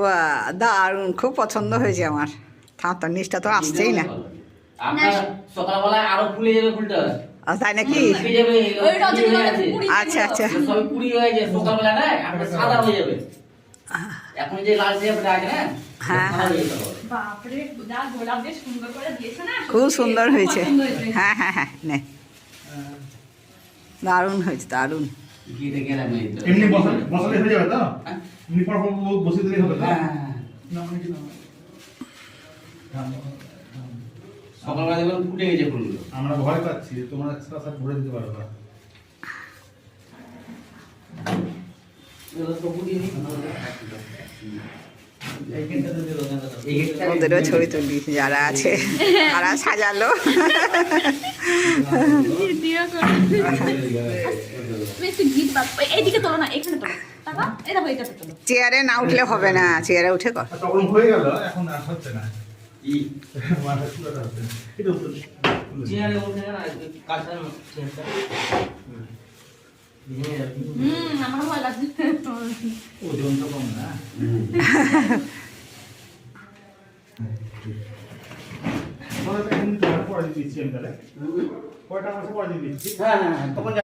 বাহ, দারুণ, খুব পছন্দ হয়েছে আমার। তার নিচটা তো আসছেই না। সকালবেলায় আরো ফুলে যাবে ফুলটা। তাই নাকি? আচ্ছা আচ্ছা। সব কুড়ি হয়ে যায় সকালবেলা না, আপনার সাদা হয়ে যাবে। এখন যে লাল টেপটা আছে না, হ্যাঁ হ্যাঁ, বাপরে যা গোলাপ দিয়ে সুন্দর করে দিয়েছো না, খুব সুন্দর হয়েছে। পছন্দ হয়েছে। হ্যাঁ হ্যাঁ হ্যাঁ, নে, দারুণ হয়েছে, দারুণ। কি দেখে না মেয়ে তো। এমনি বসালে হয়ে যাবে তো? এমনি পর বসে দিলেই হবে তো? হ্যাঁ। সকালবেলা দেখবেন ফুটে গেছে ফুলগুলো। আমরা ভয় পাচ্ছি, তোমরা এক্সট্রা সাথে ভরে দিতে পারো না। এগুলো তো ফুটিয়ে দিই। ওদেরও ছবি তুলি যারা আছে, তারা সাজালো। ভিডিও করে তুমি একটু গিট বাপ এইদিকে তোলো না, এখানে তোলো। টাকা এই দেখো এইটাতে তোলো। চেয়ারে না উঠলে হবে না, চেয়ারে উঠে কর। তখন হয়ে গেল, এখন আর হচ্ছে না। ই মাথা চুলাটা হচ্ছে না। এটা উঠে চেয়ারে উঠে না কাঁচা চেয়ারটা। আমার ভয় লাগছে। ওজন তো কম না। পরে দিচ্ছি আমি তাহলে। কয়টা মাসে পরে দিচ্ছি। হ্যাঁ হ্যাঁ তখন